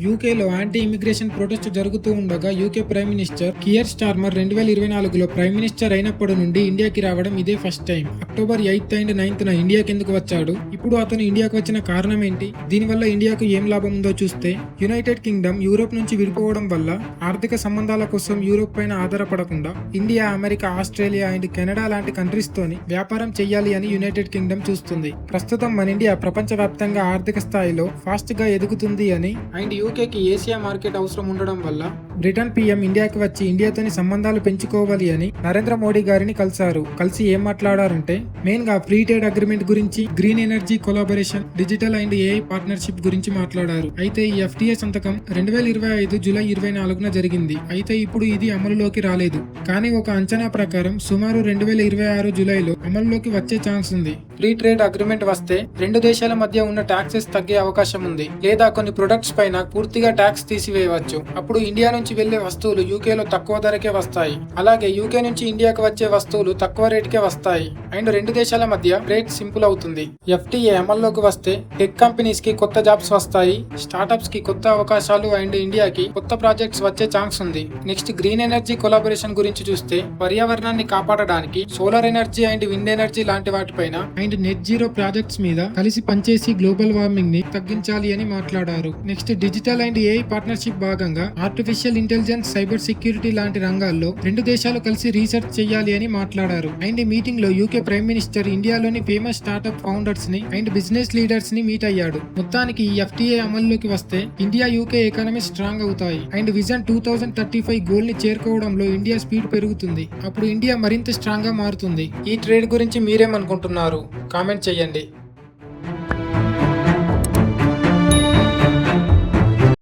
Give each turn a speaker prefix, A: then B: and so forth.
A: యూకేలో anti immigration protest జరుగుతూ ఉండగా UK prime minister Keir Starmer 2024లో ప్రైమ్ మినిస్టర్ అయినప్పటి నుండి ఇండియాకి రావడం ఇదే first time. October 8th and 9th ఇండియాకి ఎందుకు వచ్చాడు, ఇప్పుడు అతను ఇండియాకు వచ్చిన కారణం ఏంటి, దీనివల్ల ఇండియాకు ఏం లాభం ఉందో చూస్తే, యునైటెడ్ కింగ్డమ్ యూరోప్ నుంచి విడిపోవడం వల్ల ఆర్థిక సంబంధాల కోసం యూరోప్ పైన ఆధారపడకుండా India, America, Australia and Canada లాంటి కంట్రీస్ తోని వ్యాపారం చెయ్యాలి అని యునైటెడ్ కింగ్డమ్ చూస్తుంది. ప్రస్తుతం మన ఇండియా ప్రపంచవ్యాప్తంగా ఆర్థిక స్థాయిలో ఫాస్ట్ గా ఎదుగుతుంది అని అండ్ యూకేకి ఏషియా మార్కెట్ అవసరం ఉండడం వల్ల బ్రిటన్ పీఎం ఇండియాకి వచ్చి ఇండియాతోని సంబంధాలు పెంచుకోవాలి అని నరేంద్ర మోడీ గారిని కలిసి ఏం మాట్లాడారంటే, మెయిన్ గా ఫ్రీ ట్రేడ్ అగ్రిమెంట్ గురించి, green energy collaboration, digital and AI partnership గురించి మాట్లాడారు. అయితే ఈ ఎఫ్టీఏ సంతకం 2025 జూలై 24న జరిగింది. అయితే ఇప్పుడు ఇది అమలులోకి రాలేదు. కానీ ఒక అంచనా ప్రకారం సుమారు 2026 జూలైలో అమలులోకి వచ్చే ఛాన్స్ ఉంది. ఫ్రీ ట్రేడ్ అగ్రిమెంట్ వస్తే రెండు దేశాల మధ్య ఉన్న టాక్సెస్ తగ్గే అవకాశం ఉంది, లేదా కొన్ని ప్రొడక్ట్స్ పైన పూర్తిగా ట్యాక్స్ తీసివేయవచ్చు. అప్పుడు ఇండియా నుంచి వెళ్లే వస్తువులు యూకేలో తక్కువ ధరకే వస్తాయి. అలాగే యూకే నుంచి ఇండియాకు వచ్చే వస్తువులు తక్కువ రేటుకే వస్తాయి అండ్ రెండు దేశాల మధ్య ట్రేడ్ సింపుల్ అవుతుంది. ఎఫ్టీఏ అమల్లోకి వస్తే టెక్ కంపెనీస్ కి కొత్త జాబ్స్ వస్తాయి, స్టార్టప్స్ కి కొత్త అవకాశాలు అండ్ ఇండియాకి కొత్త ప్రాజెక్ట్స్ వచ్చే ఛాన్స్ ఉంది. నెక్స్ట్ గ్రీన్ ఎనర్జీ కొలాబరేషన్ గురించి చూస్తే, పర్యావరణాన్ని కాపాడడానికి solar energy and wind energy లాంటి వాటిపైన అండ్ నెట్ జీరో ప్రాజెక్ట్స్ మీద కలిసి పనిచేసి గ్లోబల్ వార్మింగ్ ని తగ్గించాలి అని మాట్లాడారు. Next digital and AI partnership భాగంగా ఆర్టిఫిషియల్ ఇంటెలిజెన్స్, సైబర్ సెక్యూరిటీ లాంటి రంగాల్లో రెండు దేశాలు కలిసి రీసెర్చ్ చేయాలి అని మాట్లాడారు. అండ్ ఈ మీటింగ్ లో యూకే ప్రైమ్ మినిస్టర్ ఇండియాలోని ఫేమస్ స్టార్ట్అప్ ఫౌండర్స్ ని అండ్ బిజినెస్ లీడర్స్ ని మీట్ అయ్యాడు. మొత్తానికి ఈ ఎఫ్టీఏ అమల్లోకి వస్తే ఇండియా, యూకే ఎకానమీ స్ట్రాంగ్ అవుతాయి అండ్ విజన్ 2035 గోల్ ని చేరుకోవడంలో ఇండియా స్పీడ్ పెరుగుతుంది. అప్పుడు ఇండియా మరింత స్ట్రాంగ్ గా మారుతుంది. ఈ ట్రేడ్ గురించి మీరేమనుకుంటున్నారు? కామెంట్ చేయండి.